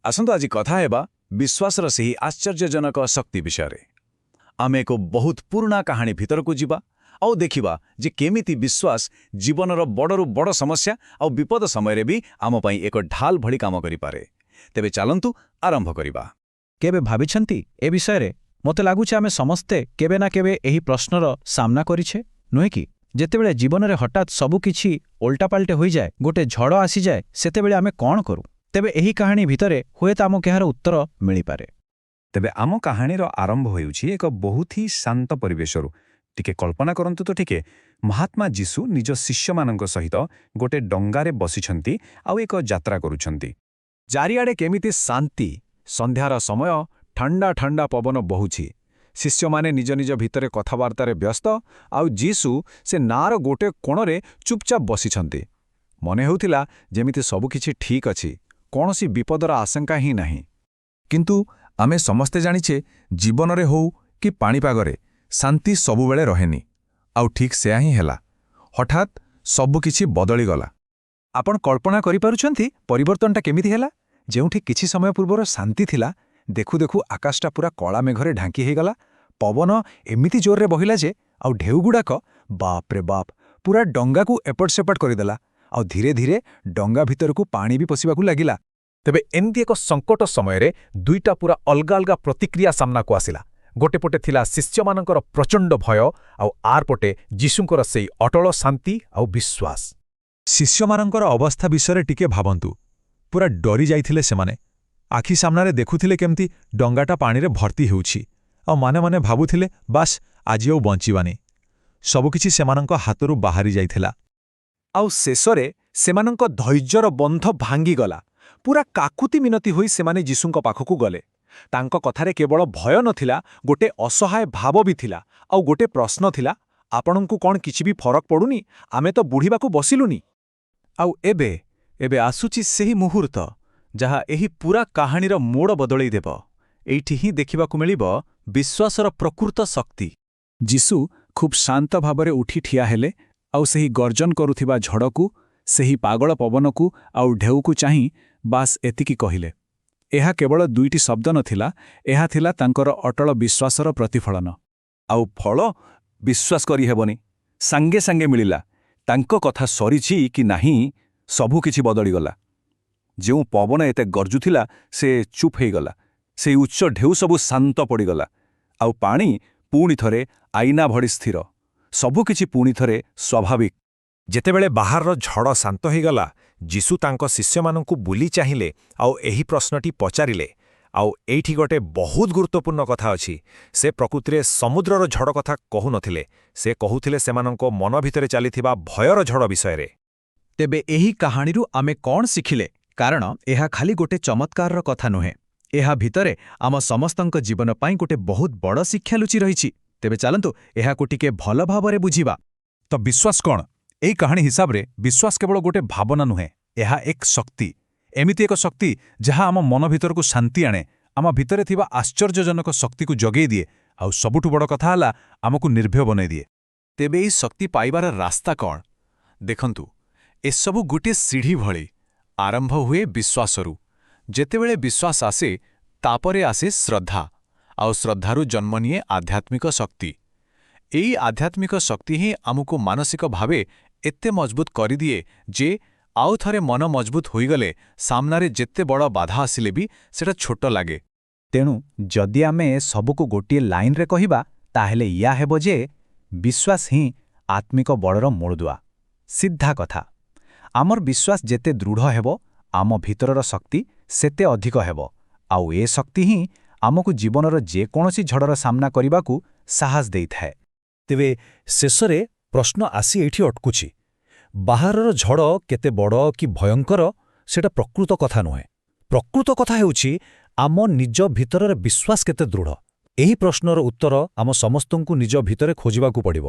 ଆସନ୍ତୁ ଆଜି କଥା ହେବା ବିଶ୍ୱାସର ସେହି ଆଶ୍ଚର୍ଯ୍ୟଜନକ ଶକ୍ତି ବିଷୟରେ। ଆମେ ଏକ ବହୁତ ପୁରୁଣା କାହାଣୀ ଭିତରକୁ ଯିବା ଆଉ ଦେଖିବା ଯେ କେମିତି ବିଶ୍ୱାସ ଜୀବନର ବଡ଼ରୁ ବଡ଼ ସମସ୍ୟା ଆଉ ବିପଦ ସମୟରେ ବି ଆମ ପାଇଁ ଏକ ଢାଲ ଭଳି କାମ କରିପାରେ। ତେବେ ଚାଲନ୍ତୁ ଆରମ୍ଭ କରିବା। କେବେ ଭାବିଛନ୍ତି ଏ ବିଷୟରେ? ମୋତେ ଲାଗୁଛି ଆମେ ସମସ୍ତେ କେବେ ନା କେବେ ଏହି ପ୍ରଶ୍ନର ସାମ୍ନା କରିଛେ, ନୁହେଁ କି? ଯେତେବେଳେ ଜୀବନରେ ହଠାତ୍ ସବୁକିଛି ଓଲଟାପାଲଟେ ହୋଇଯାଏ, ଗୋଟେ ଝଡ଼ ଆସିଯାଏ, ସେତେବେଳେ ଆମେ କ'ଣ କରୁ? ତେବେ ଏହି କାହାଣୀ ଭିତରେ ହୁଏତ ଆମକୁ ଏହାର ଉତ୍ତର ମିଳିପାରେ। ତେବେ ଆମ କାହାଣୀର ଆରମ୍ଭ ହେଉଛି ଏକ ବହୁତ ହି ଶାନ୍ତ ପରିବେଶରୁ। ଟିକେ କଳ୍ପନା କରନ୍ତୁ ତ ଟିକେ, ମହାତ୍ମା ଯୀଶୁ ନିଜ ଶିଷ୍ୟମାନଙ୍କ ସହିତ ଗୋଟେ ଡଙ୍ଗାରେ ବସିଛନ୍ତି ଆଉ ଏକ ଯାତ୍ରା କରୁଛନ୍ତି। ଚାରିଆଡ଼େ କେମିତି ଶାନ୍ତି। ସନ୍ଧ୍ୟାର ସମୟ, ଥଣ୍ଡା ଥଣ୍ଡା ପବନ ବହୁଛି। ଶିଷ୍ୟମାନେ ନିଜ ନିଜ ଭିତରେ କଥାବାର୍ତ୍ତାରେ ବ୍ୟସ୍ତ, ଆଉ ଯୀଶୁ ସେ ନାଁର ଗୋଟେ କୋଣରେ ଚୁପଚାପ ବସିଛନ୍ତି। ମନେ ହେଉଥିଲା ଯେମିତି ସବୁକିଛି ଠିକ୍ ଅଛି, କୌଣସି ବିପଦର ଆଶଙ୍କା ହିଁ ନାହିଁ। କିନ୍ତୁ ଆମେ ସମସ୍ତେ ଜାଣିଛେ, ଜୀବନରେ ହେଉ କି ପାଣିପାଗରେ ଶାନ୍ତି ସବୁବେଳେ ରହେନି। ଆଉ ଠିକ୍ ସେୟା ହିଁ ହେଲା। ହଠାତ୍ ସବୁକିଛି ବଦଳିଗଲା। ଆପଣ କଳ୍ପନା କରିପାରୁଛନ୍ତି ପରିବର୍ତ୍ତନଟା କେମିତି ହେଲା? ଯେଉଁଠି କିଛି ସମୟ ପୂର୍ବରୁ ଶାନ୍ତି ଥିଲା, ଦେଖୁ ଦେଖୁ ଆକାଶଟା ପୁରା କଳା ମେଘରେ ଢାଙ୍କି ହୋଇଗଲା। ପବନ ଏମିତି ଜୋରରେ ବହିଲା ଯେ ଆଉ ଢେଉଗୁଡ଼ାକ ବାପରେ ବାପ ପୁରା ଡଙ୍ଗାକୁ ଏପଟ ସେପଟ କରିଦେଲା। ଆଉ ଧୀରେ ଧୀରେ ଡଙ୍ଗା ଭିତରକୁ ପାଣି ବି ପଶିବାକୁ ଲାଗିଲା। ତେବେ ଏମିତି ଏକ ସଙ୍କଟ ସମୟରେ ଦୁଇଟା ପୁରା ଅଲଗା ଅଲଗା ପ୍ରତିକ୍ରିୟା ସାମ୍ନାକୁ ଆସିଲା। ଗୋଟେ ପଟେ ଥିଲା ଶିଷ୍ୟମାନଙ୍କର ପ୍ରଚଣ୍ଡ ଭୟ, ଆଉ ଆର ପଟେ ଯୀଶୁଙ୍କର ସେଇ ଅଟଳ ଶାନ୍ତି ଆଉ ବିଶ୍ୱାସ। ଶିଷ୍ୟମାନଙ୍କର ଅବସ୍ଥା ବିଷୟରେ ଟିକେ ଭାବନ୍ତୁ। ପୁରା ଡରି ଯାଇଥିଲେ ସେମାନେ। ଆଖି ସାମ୍ନାରେ ଦେଖୁଥିଲେ କେମିତି ଡଙ୍ଗାଟା ପାଣିରେ ଭର୍ତ୍ତି ହେଉଛି, ଆଉ ମନେ ମନେ ଭାବୁଥିଲେ, ବାସ୍ ଆଜି ଆଉ ବଞ୍ଚିବାନି। ସବୁକିଛି ସେମାନଙ୍କ ହାତରୁ ବାହାରି ଯାଇଥିଲା। ଆଉ ଶେଷରେ ସେମାନଙ୍କ ଧୈର୍ଯ୍ୟର ବନ୍ଧ ଭାଙ୍ଗିଗଲା। ପୁରା କାକୁତି ମିନତି ହୋଇ ସେମାନେ ଯୀଶୁଙ୍କ ପାଖକୁ ଗଲେ। ତାଙ୍କ କଥାରେ କେବଳ ଭୟ ନଥିଲା, ଗୋଟେ ଅସହାୟ ଭାବ ବି ଥିଲା। ଆଉ ଗୋଟେ ପ୍ରଶ୍ନ ଥିଲା, ଆପଣଙ୍କୁ କ'ଣ କିଛି ବି ଫରକ ପଡ଼ୁନି? ଆମେ ତ ବୁଡ଼ିବାକୁ ବସିଲୁନି। ଆଉ ଏବେ ଆସୁଛି ସେହି ମୁହୂର୍ତ୍ତ ଯାହା ଏହି ପୁରା କାହାଣୀର ମୋଡ଼ ବଦଳେଇ ଦେବ। ଏଇଠି ହିଁ ଦେଖିବାକୁ ମିଳିବ ବିଶ୍ୱାସର ପ୍ରକୃତ ଶକ୍ତି। ଯୀଶୁ ଖୁବ୍ ଶାନ୍ତ ଭାବରେ ଉଠି ଠିଆ ହେଲେ, ଆଉ ସେହି ଗର୍ଜନ କରୁଥିବା ଝଡ଼କୁ, ସେହି ପାଗଳ ପବନକୁ ଆଉ ଢେଉକୁ ଚାହିଁ ବାସ୍ ଏତିକି କହିଲେ। ଏହା କେବଳ ଦୁଇଟି ଶବ୍ଦ ନଥିଲା, ଏହା ଥିଲା ତାଙ୍କର ଅଟଳ ବିଶ୍ୱାସର ପ୍ରତିଫଳନ। ଆଉ ଫଳ? ବିଶ୍ୱାସ କରିହେବନି। ସାଙ୍ଗେ ସାଙ୍ଗେ ମିଳିଲା। ତାଙ୍କ କଥା ସରିଛି କି ନାହିଁ, ସବୁକିଛି ବଦଳିଗଲା। ଯେଉଁ ପବନ ଏତେ ଗର୍ଜୁଥିଲା, ସେ ଚୁପ୍ ହେଇଗଲା। ସେଇ ଉଚ୍ଚ ଢେଉ ସବୁ ଶାନ୍ତ ପଡ଼ିଗଲା। ଆଉ ପାଣି ପୁଣି ଥରେ ଆଇନା ଭଳି ସ୍ଥିର। ସବୁକିଛି ପୁଣି ଥରେ ସ୍ୱାଭାବିକ। ଯେତେବେଳେ ବାହାରର ଝଡ଼ ଶାନ୍ତ ହୋଇଗଲା, ଯୀଶୁ ତାଙ୍କ ଶିଷ୍ୟମାନଙ୍କୁ ବୁଲି ଚାହିଁଲେ ଆଉ ଏହି ପ୍ରଶ୍ନଟି ପଚାରିଲେ। ଆଉ ଏଇଠି ଗୋଟେ ବହୁତ ଗୁରୁତ୍ୱପୂର୍ଣ୍ଣ କଥା ଅଛି। ସେ ପ୍ରକୃତିରେ ସମୁଦ୍ରର ଝଡ଼ କଥା କହୁନଥିଲେ, ସେ କହୁଥିଲେ ସେମାନଙ୍କ ମନ ଭିତରେ ଚାଲିଥିବା ଭୟର ଝଡ଼ ବିଷୟରେ। ତେବେ ଏହି କାହାଣୀରୁ ଆମେ କ'ଣ ଶିଖିଲେ? କାରଣ ଏହା ଖାଲି ଗୋଟେ ଚମତ୍କାରର କଥା ନୁହେଁ। ଏହା ଭିତରେ ଆମ ସମସ୍ତଙ୍କ ଜୀବନ ପାଇଁ ଗୋଟେ ବହୁତ ବଡ଼ ଶିକ୍ଷା ଲୁଚି ରହିଛି। ତେବେ ଚାଲନ୍ତୁ ଏହାକୁ ଟିକେ ଭଲ ଭାବରେ ବୁଝିବା। ତ ବିଶ୍ୱାସ କ'ଣ? ଏହି କାହାଣୀ ହିସାବରେ ବିଶ୍ୱାସ କେବଳ ଗୋଟେ ଭାବନା ନୁହେଁ, ଏହା ଏକ ଶକ୍ତି। ଏମିତି ଏକ ଶକ୍ତି ଯାହା ଆମ ମନ ଭିତରକୁ ଶାନ୍ତି ଆଣେ, ଆମ ଭିତରେ ଥିବା ଆଶ୍ଚର୍ଯ୍ୟଜନକ ଶକ୍ତିକୁ ଜଗେଇ ଦିଏ, ଆଉ ସବୁଠୁ ବଡ଼ କଥା ହେଲା ଆମକୁ ନିର୍ଭୟ ବନେଇ ଦିଏ। ତେବେ ଏହି ଶକ୍ତି ପାଇବାର ରାସ୍ତା କ'ଣ? ଦେଖନ୍ତୁ, ଏସବୁ ଗୋଟିଏ ସିଢ଼ି ଭଳି। ଆରମ୍ଭ ହୁଏ ବିଶ୍ୱାସରୁ। ଯେତେବେଳେ ବିଶ୍ୱାସ ଆସେ, ତାପରେ ଆସେ ଶ୍ରଦ୍ଧା, ଆଉ ଶ୍ରଦ୍ଧାରୁ ଜନ୍ମ ନିଏ ଆଧ୍ୟାତ୍ମିକ ଶକ୍ତି। ଏଇ ଆଧ୍ୟାତ୍ମିକ ଶକ୍ତି ହିଁ ଆମକୁ ମାନସିକ ଭାବେ ଏତେ ମଜବୁତ କରିଦିଏ ଯେ ଆଉ ଥରେ ମନ ମଜବୁତ ହୋଇଗଲେ ସାମ୍ନାରେ ଯେତେ ବଡ଼ ବାଧା ଆସିଲେ ବି ସେଟା ଛୋଟ ଲାଗେ। ତେଣୁ ଯଦି ଆମେ ସବୁକୁ ଗୋଟିଏ ଲାଇନରେ କହିବା, ତାହେଲେ ୟା ହେବ ଯେ ବିଶ୍ୱାସ ହିଁ ଆତ୍ମିକ ବଳର ମୂଳଦୁଆ। ସିଧା କଥା। ଆମର ବିଶ୍ୱାସ ଯେତେ ଦୃଢ଼ ହେବ, ଆମ ଭିତରର ଶକ୍ତି ସେତେ ଅଧିକ ହେବ। ଆଉ ଏ ଶକ୍ତି ହିଁ ଆମକୁ ଜୀବନର ଯେକୌଣସି ଝଡ଼ର ସାମ୍ନା କରିବାକୁ ସାହସ ଦେଇଥାଏ। ତେବେ ଶେଷରେ ପ୍ରଶ୍ନ ଆସି ଏଇଠି ଅଟକୁଛି। ବାହାରର ଝଡ଼ କେତେ ବଡ଼ କି ଭୟଙ୍କର, ସେଟା ପ୍ରକୃତ କଥା ନୁହେଁ। ପ୍ରକୃତ କଥା ହେଉଛି ଆମ ନିଜ ଭିତରର ବିଶ୍ୱାସ କେତେ ଦୃଢ଼। ଏହି ପ୍ରଶ୍ନର ଉତ୍ତର ଆମ ସମସ୍ତଙ୍କୁ ନିଜ ଭିତରେ ଖୋଜିବାକୁ ପଡ଼ିବ।